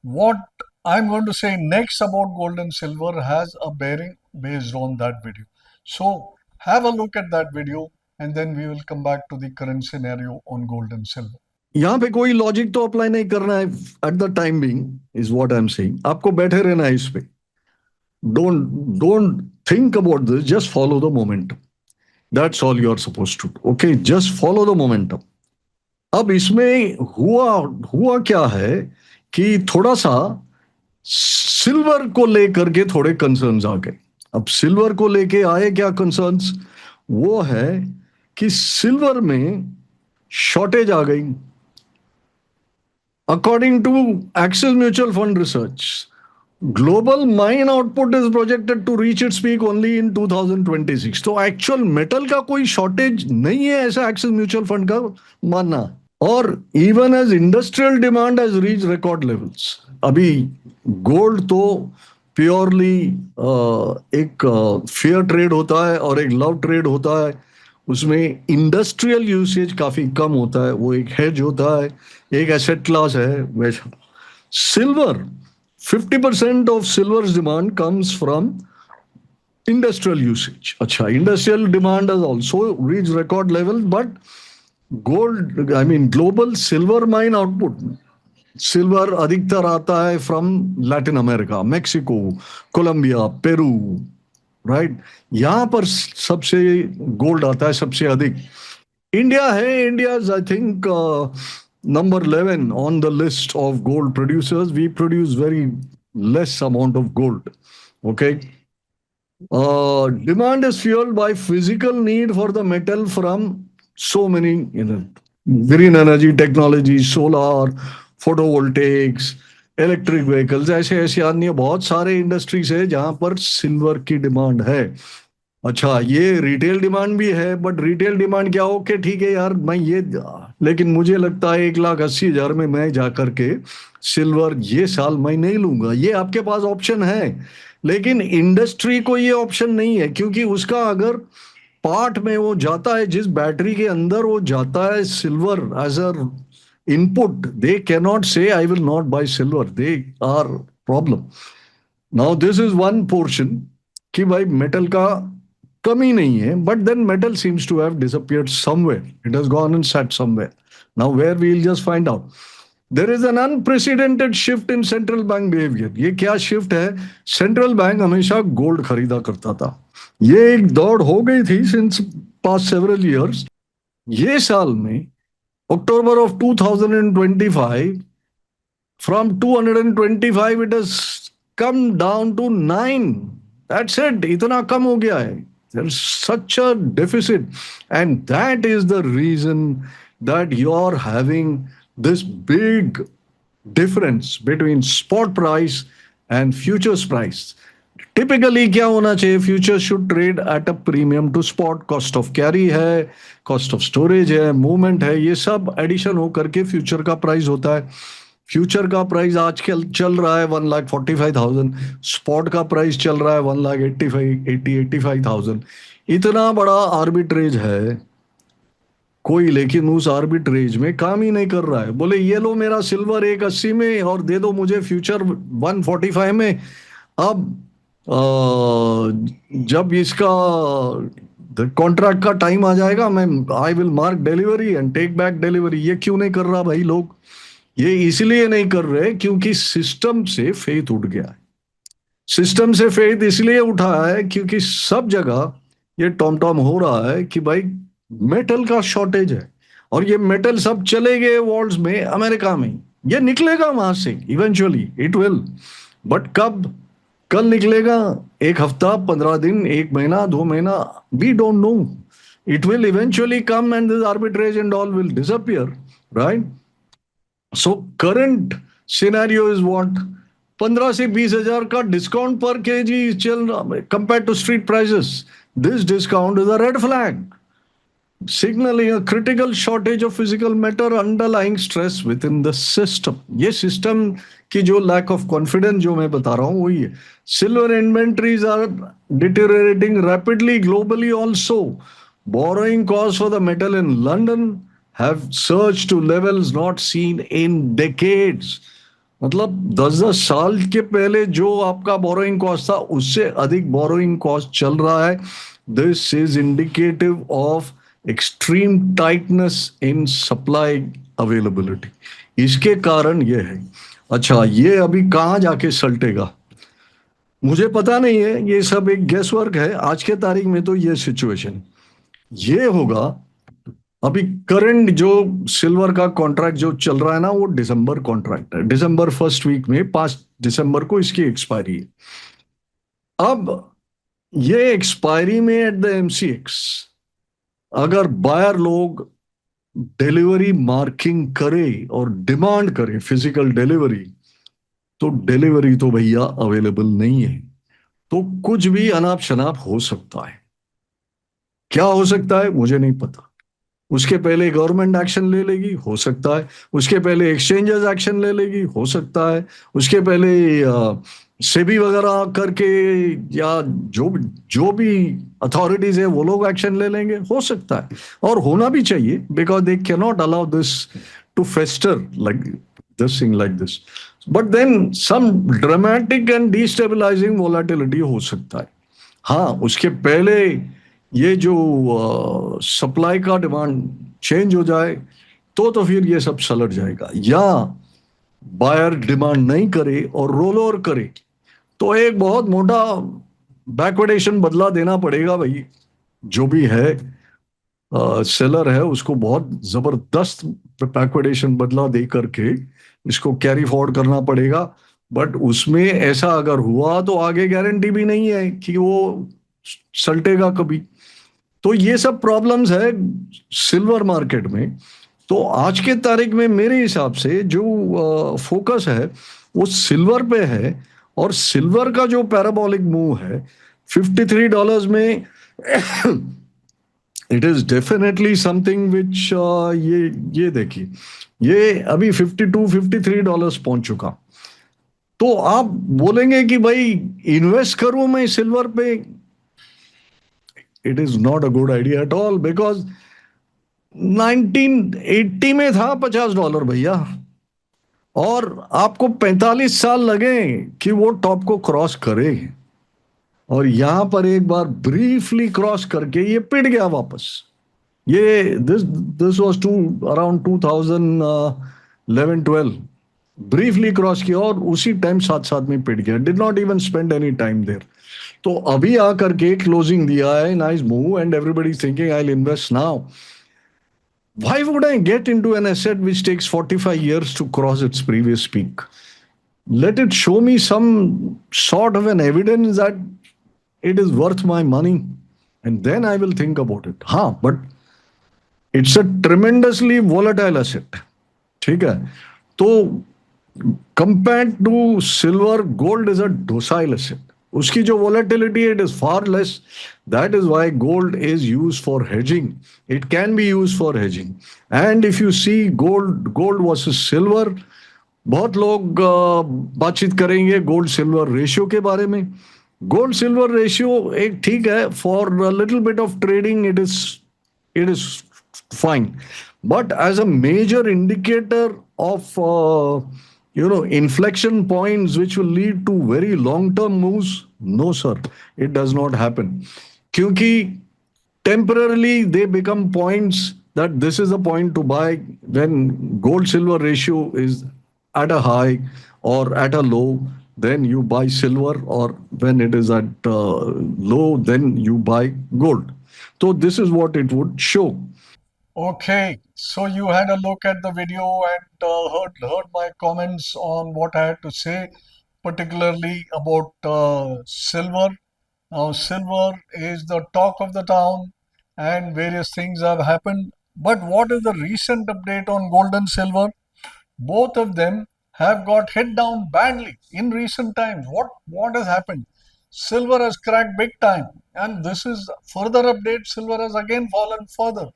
what I'm going to say next about gold and silver has a bearing based on that video. So have a look at that video and then we will come back to the current scenario on gold and silver. यहाँ पे कोई logic तो apply नहीं करना है at the time being is what I am saying. आपको बैठे रहना है इस पे. Don't think about this, just follow the momentum. That's all you are supposed to. Okay, just follow the momentum. अब इसमें हुआ हुआ क्या है कि थोड़ा सा सिल्वर को लेकर के थोड़े कंसर्न्स आ गए. अब सिल्वर को लेके आए क्या कंसर्न्स? वो है कि सिल्वर में शॉर्टेज आ गई. According to Axis mutual fund research, global mine output is projected to reach its peak only in 2026. तो एक्चुअल मेटल का कोई शॉर्टेज नहीं है, ऐसा एक्सिस म्यूचुअल फंड का मानना. और even as industrial demand has reach record levels. अभी गोल्ड तो प्योरली एक फेयर ट्रेड होता है और एक लव ट्रेड होता है. उसमें इंडस्ट्रियल यूसेज काफी कम होता है, वो एक हेज होता है, एक एसेट क्लास है. वैसा silver, 50% of silver demand comes from industrial usage. अच्छा, industrial demand has also reach record level, but gold, I mean global silver mine output, silver अधिकतर आता है from Latin America, Mexico, Colombia, Peru, right. यहां पर सबसे gold आता है सबसे अधिक. इंडिया है, India is I think number 11 on the list of gold producers. We produce very less amount of gold. Okay, demand is fueled by physical need for the metal from so many, green energy technology, solar, photovoltaics, electric vehicles, ऐसे ऐसे अन्य बहुत सारे industries है जहां पर silver की demand है. अच्छा, ये रिटेल डिमांड भी है, बट रिटेल डिमांड क्या हो कि ठीक है यार, मैं ये, लेकिन मुझे लगता है 1,80,000 में मैं जाकर के सिल्वर ये साल मैं नहीं लूंगा. ये आपके पास ऑप्शन है, लेकिन इंडस्ट्री को ये ऑप्शन नहीं है, क्योंकि उसका अगर पार्ट में वो जाता है, जिस बैटरी के अंदर वो जाता है silver as a input, they cannot say I will not buy silver. They are problem. Now this is one portion कि भाई मेटल का कमी नहीं है, but then metal seems to have disappeared somewhere. It has gone and sat somewhere. Now where we'll just find out. There is an unprecedented shift in central bank behavior. ये क्या shift है? Central bank हमेशा gold खरीदा करता था. ये एक दौड़ हो गई थी since past several years. ये साल में October of 2025, from 225 it has come down to 9. That's it. इतना कम हो गया है. There's such a deficit, and that is the reason that you're having this big difference between spot price and futures price. Typically क्या होना चाहिए? Future should trade at a premium to spot. Cost of carry है, cost of storage है, movement है, ये सब addition होकर के फ्यूचर का प्राइस होता है. फ्यूचर का प्राइस आजकल चल रहा है 1,45,000. स्पॉट का प्राइस चल रहा है 1,85,000. इतना बड़ा आर्बिट्रेज है कोई, लेकिन उस आर्बिट्रेज में काम ही नहीं कर रहा है. बोले ये लो मेरा सिल्वर 180 में और दे दो मुझे फ्यूचर 145 में. अब जब इसका कॉन्ट्रैक्ट का टाइम आ जाएगा, मैं I will mark delivery and take back delivery. ये क्यों नहीं कर रहा भाई लोग? ये इसलिए नहीं कर रहे क्योंकि सिस्टम से फेथ उठ गया है. सिस्टम से फेथ इसलिए उठा है क्योंकि सब जगह ये टॉम टॉम हो रहा है कि भाई मेटल का शॉर्टेज है, और ये मेटल सब चले गए वॉल्स में, अमेरिका में. ये निकलेगा वहां से इवेंचुअली, इट विल, बट कब? कल निकलेगा, 1 हफ्ता, 15 दिन, 1 महीना, 2 महीना, we don't know. It will eventually come and this arbitrage and all will disappear, right? So current scenario is what? 15 से 20,000 का डिस्काउंट पर केजी चल रहा compared to street prices. This discount is a red flag, signaling a critical shortage of physical matter, underlying stress within the system. ये system की जो lack of confidence जो मैं बता रहा हूँ वही है. Silver inventories are deteriorating rapidly globally also. Borrowing costs for the metal in London have surged to levels not seen in decades. मतलब 10-10 साल के पहले जो आपका बोरोइंग कॉस्ट था उससे अधिक बोरोइंग कॉस्ट चल रहा है. This is indicative of extreme tightness in supply availability. इसके कारण ये है. अच्छा, ये अभी कहाँ जाके सलटेगा मुझे पता नहीं है. ये सब एक गेस वर्क है. आज के तारीख में तो ये सिचुएशन ये होगा. अभी करंट जो सिल्वर का कॉन्ट्रैक्ट जो चल रहा है ना, वो दिसंबर कॉन्ट्रैक्ट है. दिसंबर फर्स्ट वीक में 5 दिसंबर को इसकी एक्सपायरी है. अब ये एक्सपायरी में एट द एमसीएक्स अगर बायर लोग डिलीवरी मार्किंग करे और डिमांड करे फिजिकल डिलीवरी, तो डिलीवरी तो भैया अवेलेबल नहीं है. तो कुछ भी अनाप शनाप हो सकता है. क्या हो सकता है मुझे नहीं पता. उसके पहले गवर्नमेंट एक्शन ले लेगी, हो सकता है. उसके पहले एक्सचेंजेस एक्शन ले लेगी, हो सकता है. उसके पहले सेबी वगैरह करके या जो जो भी अथॉरिटीज है वो लोग एक्शन ले लेंगे, हो सकता है. और होना भी चाहिए, because they can not allow this to fester like this thing like this. But then some dramatic and destabilising volatility हो सकता है. हाँ, उसके पहले ये जो सप्लाई का डिमांड चेंज हो जाए तो फिर ये सब सलट जाएगा. या बायर डिमांड नहीं करे और रोल ओवर करे तो एक बहुत मोटा बैकवर्डेशन बदला देना पड़ेगा भाई. जो भी है सेलर है उसको बहुत जबरदस्त बैकवर्डेशन बदला दे करके इसको कैरी फॉरवर्ड करना पड़ेगा. बट उसमें ऐसा अगर हुआ तो आगे गारंटी भी नहीं है कि वो सल्टेगा कभी. तो ये सब प्रॉब्लम्स है सिल्वर मार्केट में. तो आज के तारीख में मेरे हिसाब से जो फोकस है वो सिल्वर पे है. और सिल्वर का जो पैराबोलिक मूव है $53 में it is definitely something which ये देखिए, ये अभी $52-53 पहुंच चुका. तो आप बोलेंगे कि भाई इन्वेस्ट करूं मैं सिल्वर पे. It is not a good idea at all, because 1980 में था $50 भैया. और आपको 45 साल लगे कि वो टॉप को क्रॉस करे. और यहां पर एक बार ब्रीफली क्रॉस करके ये पिट गया वापस. ये this was to around 2011-12 briefly cross किया और उसी टाइम साथ साथ में पिट गया. Did not even spend any time there. तो अभी आकर के क्लोजिंग दिया है. Nice move and everybody is thinking I will invest now. Why would I get into an asset which takes 45 years to cross its previous peak? Let it show me some sort of an evidence that it is worth my money, and then I will think about it. हाँ, but it's a tremendously volatile asset. ठीक है. तो compared to silver, gold is a docile asset. उसकी जो volatility it is far less. That is why gold is used for hedging. It can be used for hedging. And if you see gold versus silver, बहुत लोग बातचीत करेंगे gold silver ratio के बारे में. Gold silver ratio एक ठीक है for little bit of trading. It is fine. But as a major indicator of inflection points which will lead to very long term moves, no sir, it does not happen. क्योंकि temporarily they become points that this is a point to buy when gold silver ratio is at a high or at a low. Then you buy silver, or when it is at low, then you buy gold. So this is what it would show. Okay, so you had a look at the video and heard my comments on what I had to say, particularly about silver. Now, silver is the talk of the town, and various things have happened. But what is the recent update on gold and silver? Both of them have got hit down badly in recent times. What has happened? Silver has cracked big time, and this is further update. Silver has again fallen further.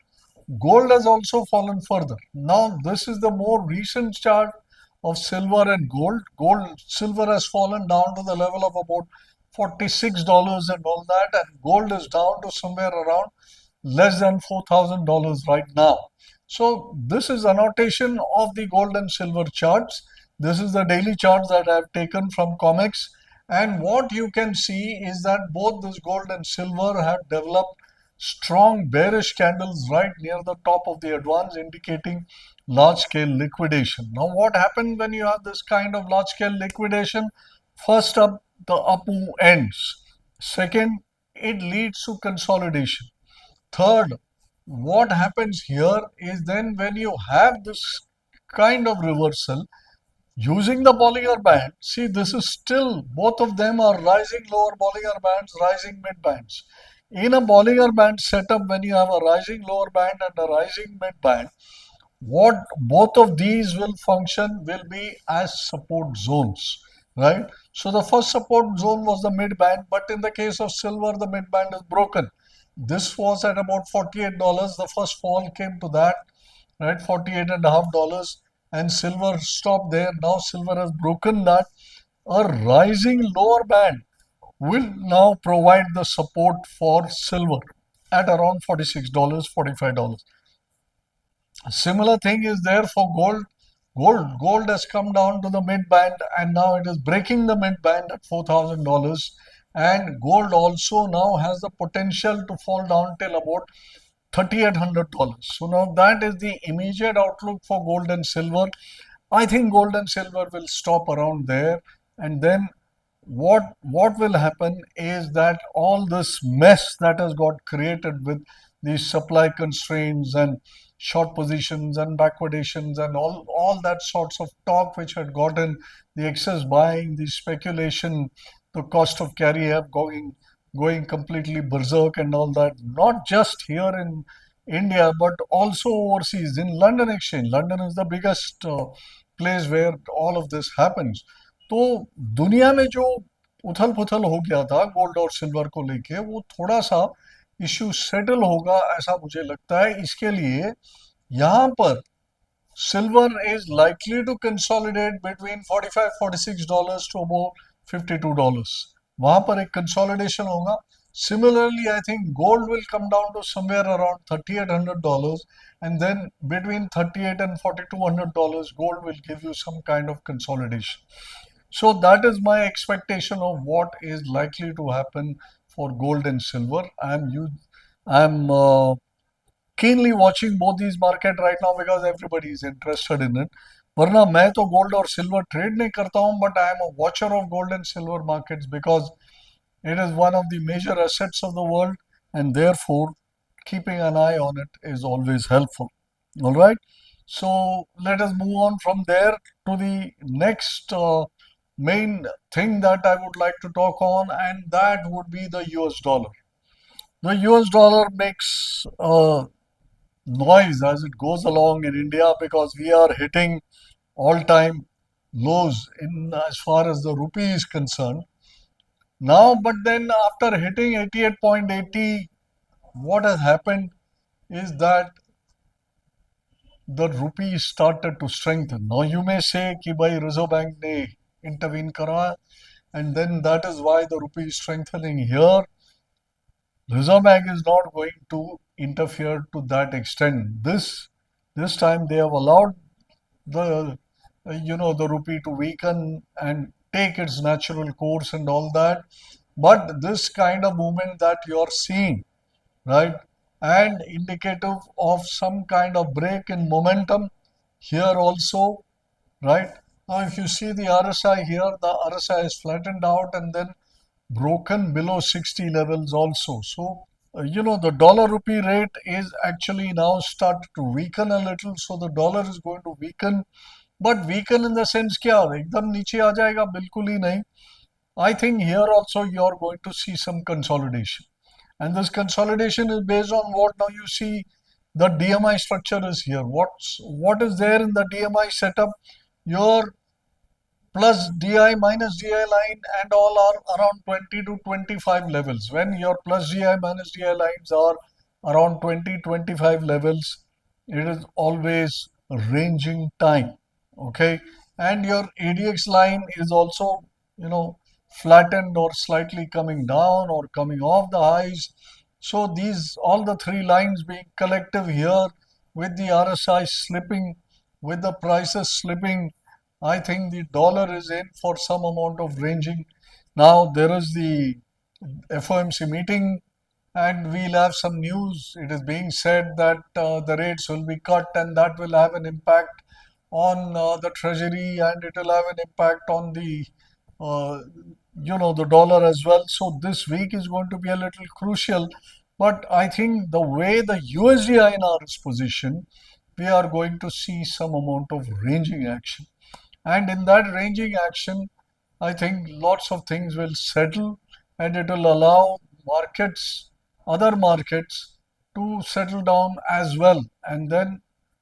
Gold has also fallen further. Now, this is the more recent chart of silver and gold. Silver has fallen down to the level of about $46 and all that, and gold is down to somewhere around less than $4,000 right now. So, this is annotation of the gold and silver charts. This is the daily chart that I've taken from comics. And what you can see is that both this gold and silver have developed strong bearish candles right near the top of the advance, indicating large scale liquidation. Now, what happens when you have this kind of large scale liquidation? First up, the up move ends. Second, it leads to consolidation. Third, what happens here is then when you have this kind of reversal using the Bollinger Band, see this is still, both of them are rising lower Bollinger Bands, rising mid bands. In a Bollinger Band setup, when you have a rising lower band and a rising mid band, what both of these will function will be as support zones, right? So the first support zone was the mid band, but in the case of silver, the mid band is broken. This was at about $48. The first fall came to that, right? $48.50, and silver stopped there. Now silver has broken that. A rising lower band will now provide the support for silver at around $46, $45. A similar thing is there for gold. Gold has come down to the mid band and now it is breaking the mid band at $4,000. And gold also now has the potential to fall down till about $3,800. So now that is the immediate outlook for gold and silver. I think gold and silver will stop around there, and then what will happen is that all this mess that has got created with these supply constraints and short positions and backwardations and all that sorts of talk which had gotten the excess buying, the speculation, the cost of carry have going completely berserk and all that, not just here in India but also overseas in London Exchange. London is the biggest place where all of this happens. तो दुनिया में जो उथल पुथल हो गया था gold और सिल्वर को लेके, वो थोड़ा सा इश्यू सेटल होगा ऐसा मुझे लगता है. इसके लिए यहाँ पर silver is likely to consolidate between $45-46 to about $52. वहां पर एक consolidation होगा. Similarly, I think gold will come down to somewhere around $3,800, and then between $38 and $4,200, gold will give you some kind of consolidation. So that is my expectation of what is likely to happen for gold and silver. I'm keenly watching both these market right now because everybody is interested in it. वरना मैं तो gold और silver trade नहीं करता हूँ, but I am a watcher of gold and silver markets because it is one of the major assets of the world, and therefore keeping an eye on it is always helpful. All right. So let us move on from there to the next main thing that I would like to talk on, and that would be the US dollar. The US dollar makes noise as it goes along in India because we are hitting all-time lows in as far as the rupee is concerned. Now, but then after hitting 88.80, what has happened is that the rupee started to strengthen. Now you may say कि भाई Reserve Bank ने intervene करा, and then that is why the rupee is strengthening here. Reserve Bank is not going to interfere to that extent. This time they have allowed the the rupee to weaken and take its natural course and all that. But this kind of movement that you're seeing, right, and indicative of some kind of break in momentum here also, right? Now, if you see the RSI here, the RSI is flattened out and then broken below 60 levels also. So, the dollar rupee rate is actually now started to weaken a little. So the dollar is going to weaken, but weaken in the sense क्या एकदम नीचे आ जाएगा, बिल्कुल ही नहीं. I think here also you are going to see some consolidation, and this consolidation is based on what now you see the DMI structure is here. What is there in the DMI setup? Your plus DI minus DI line and all are around 20 to 25 levels. When your plus DI minus DI lines are around 20, 25 levels, it is always ranging time. Okay. And your ADX line is also, flattened or slightly coming down or coming off the highs. So these, all the three lines being collective here with the RSI slipping, with the prices slipping, I think the dollar is in for some amount of ranging. Now there is the FOMC meeting, and we'll have some news. It is being said that the rates will be cut, and that will have an impact on the treasury, and it will have an impact on the uh, the dollar as well. So this week is going to be a little crucial. But I think the way the USD INR is positioned, we are going to see some amount of ranging action. And in that ranging action, I think lots of things will settle, and it will allow markets, other markets, to settle down as well, and then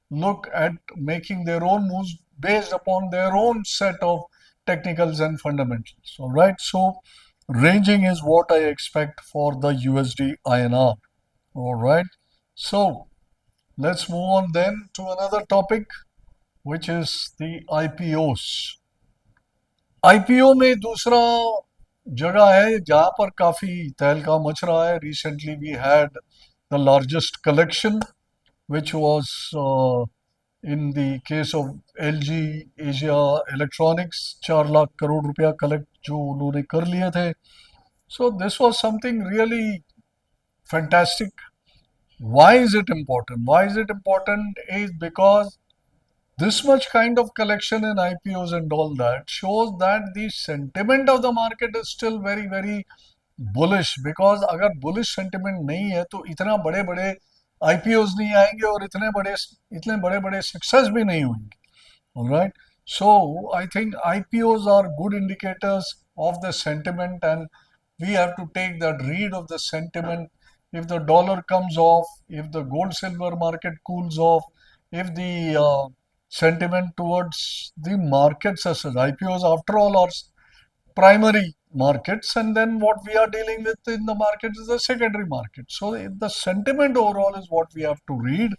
look at making their own moves based upon their own set of technicals and fundamentals. All right. So ranging is what I expect for the USD INR. All right. So let's move on then to another topic, which is the IPOs. IPO में दूसरा जगह है जहां पर काफी तहलका मच रहा है. Recently we had the largest collection which was in the case of LG Asia Electronics. 4 lakh crore रुपया कलेक्ट जो उन्होंने कर लिए थे. So this was something really fantastic. Why is it important? Why is it important is because this much kind of collection in IPOs and all that shows that the sentiment of the market is still very, very bullish. Because अगर bullish sentiment नहीं है तो इतना बड़े बड़े IPOs नहीं आएंगे और इतने बड़े बड़े सक्सेस भी नहीं होंगे. All right. So I think IPOs are good indicators of the sentiment, and we have to take that read of the sentiment. If the dollar comes off, if the gold silver market cools off, if the sentiment towards the markets as such, IPOs after all are primary markets, and then what we are dealing with in the market is the secondary market. So the sentiment overall is what we have to read.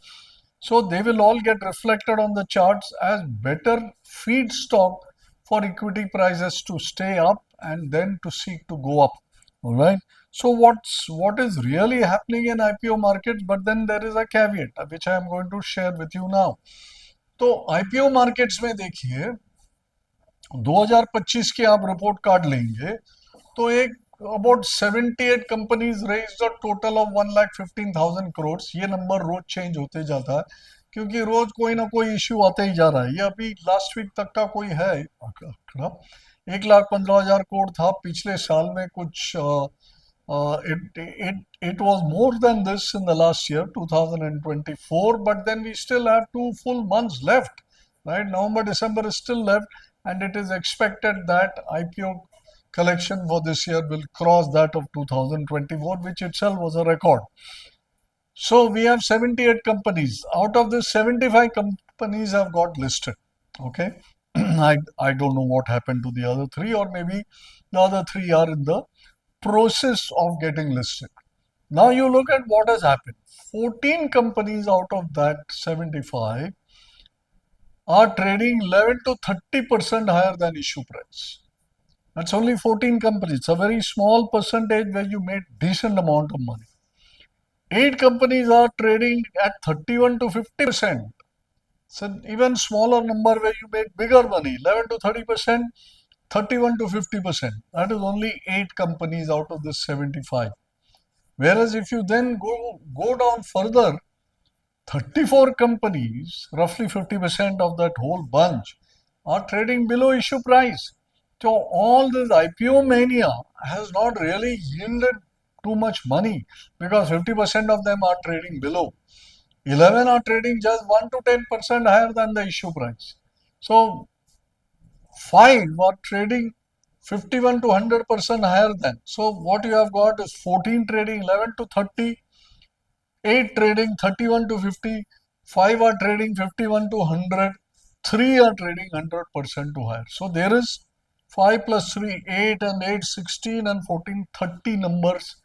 So they will all get reflected on the charts as better feedstock for equity prices to stay up and then to seek to go up. All right. So what is really happening in IPO markets? But then there is a caveat which I am going to share with you now. तो IPO markets में देखिए 2025 की आप report card लेंगे तो एक about 78 companies raise the total of 1,15,000 crore. ये number रोज change होते जाता है क्योंकि रोज कोई ना कोई इश्यू आते ही जा रहा है. ये अभी लास्ट वीक तक का कोई है आंकड़ा. 1,15,000 करोड़ था पिछले साल में. कुछ it was more than this in the last year 2024, but then we still have 2 full months left, right? November, December is still left, and it is expected that IPO collection for this year will cross that of 2024, which itself was a record. So we have 78 companies. Out of this, 75 companies have got listed. Okay. I don't know what happened to the other three, or maybe the other three are in the process of getting listed. Now you look at what has happened. 14 companies out of that 75 are trading 11 to 30% higher than issue price. That's only 14 companies. It's a very small percentage where you made decent amount of money. 8 companies are trading at 31 to 50%. It's an even smaller number where you made bigger money. 11 to 30%, 31 to 50%. That is only 8 companies out of the 75. Whereas if you then go down further, 34 companies, roughly 50% of that whole bunch, are trading below issue price. So all this IPO mania has not really yielded too much money because 50% of them are trading below. 11 are trading just 1 to 10% higher than the issue price. So 5 are trading 51 to 100% higher than. So what you have got is 14 trading 11 to 30, 8 trading 31 to 50, 5 are trading 51 to 100, 3 are trading 100% to higher. So there is 5 plus 3, 8, and 8, 16, and 14, 30 numbers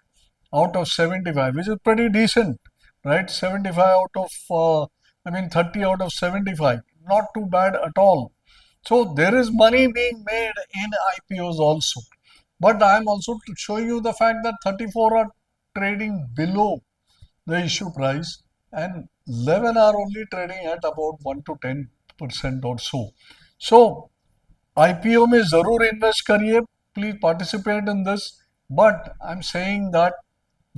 out of 75, which is pretty decent, right? 75 out of, 30 out of 75, not too bad at all. So there is money being made in IPOs also. But I am also showing you the fact that 34 are trading below the issue price and 11 are only trading at about 1 to 10% or so. So IPO में जरूर invest करिए, please participate in this, but I am saying that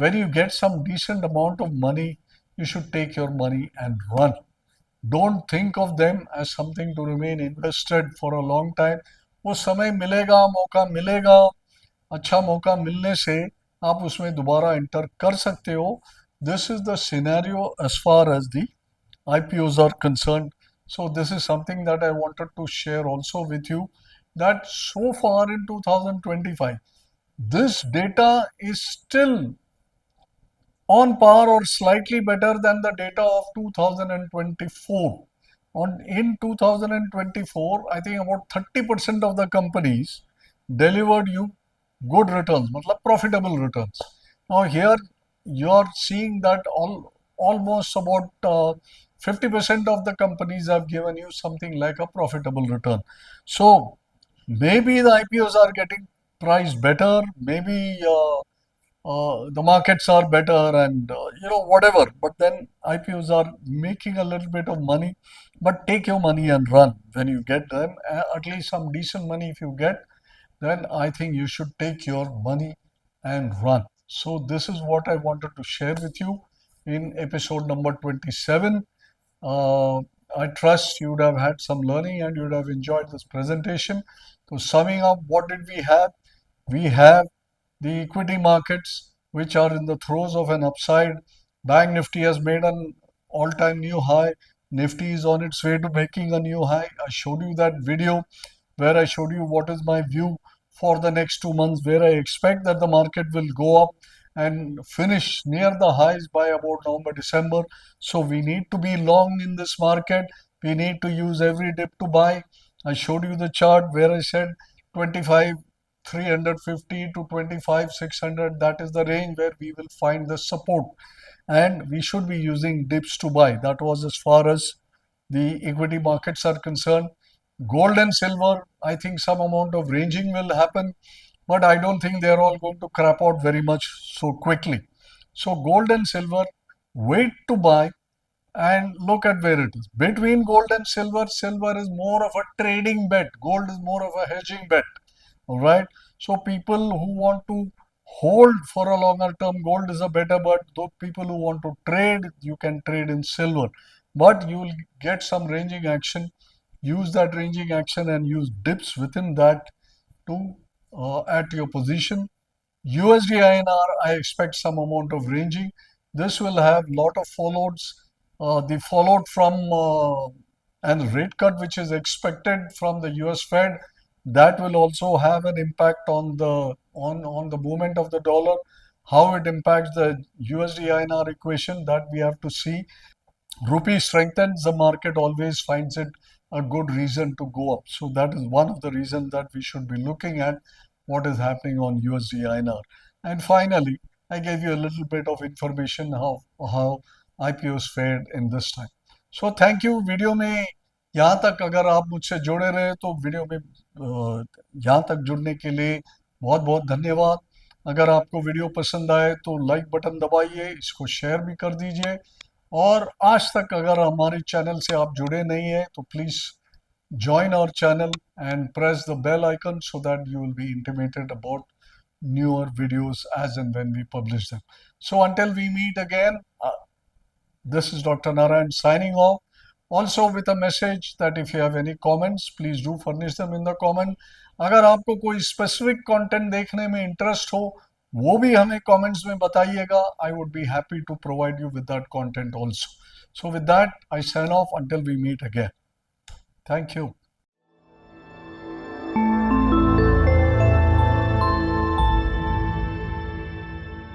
when you get some decent amount of money, you should take your money and run. Don't think of them as something to remain invested for a long time. वो समय मिलेगा, मौका मिलेगा, अच्छा मौका मिलने से आप उसमें दोबारा एंटर कर सकते हो. This is the scenario as far as the IPOs are concerned. So this is something that I wanted to share also with you, that so far in 2025, this data is still on par or slightly better than the data of 2024. In 2024, I think about 30% of the companies delivered you good returns, matlab profitable returns. Now here you are seeing that almost about 50% of the companies have given you something like a profitable return. So maybe the IPOs are getting priced better, maybe the markets are better, and whatever, but then IPOs are making a little bit of money. But take your money and run when you get them, at least some decent money if you get, then I think you should take your money and run. So this is what I wanted to share with you in episode number 27. uh, I trust you would have had some learning and you would have enjoyed this presentation. So summing up, what did we have? We have the equity markets, which are in the throes of an upside. Bank Nifty has made an all-time new high. Nifty is on its way to making a new high. I showed you that video where I showed you what is my view for the next 2 months, where I expect that the market will go up and finish near the highs by about November, December. So we need to be long in this market. We need to use every dip to buy. I showed you the chart where I said 25 350 to 25 600, that is the range where we will find the support, and we should be using dips to buy. That was as far as the equity markets are concerned. Gold and silver, I think some amount of ranging will happen, but I don't think they're all going to crap out very much so quickly. So gold and silver, wait to buy and look at where it is. Between gold and silver, silver is more of a trading bet, gold is more of a hedging bet. All right. So people who want to hold for a longer term, gold is a better bet. Those people who want to trade, you can trade in silver, but you will get some ranging action. Use that ranging action and use dips within that to add to your position. USD INR, I expect some amount of ranging. This will have lot of fallouts. The fallout from and rate cut which is expected from the US Fed, that will also have an impact on the movement of the dollar. How it impacts the USD INR equation, that we have to see. Rupee strengthens, the market always finds it a good reason to go up. So that is one of the reasons that we should be looking at what is happening on USD INR. And finally, I gave you a little bit of information how IPOs fared in this time. So thank you. Video में यहाँ तक अगर आप मुझसे जुड़े रहे तो video में यहाँ तक जुड़ने के लिए बहुत बहुत धन्यवाद. अगर आपको वीडियो पसंद आए तो लाइक बटन दबाइए, इसको शेयर भी कर दीजिए, और आज तक अगर हमारे चैनल से आप जुड़े नहीं हैं तो please join our channel and press the bell icon so that you will be intimated about newer videos as and when we publish them. So until we meet again, this is Dr. Narayan signing off. Also with a message that if you have any comments, please do furnish them in the comment. अगर आपको कोई specific content देखने में interest हो, वो भी हमें comments में बताइएगा. I would be happy to provide you with that content also. So with that, I sign off until we meet again. Thank you.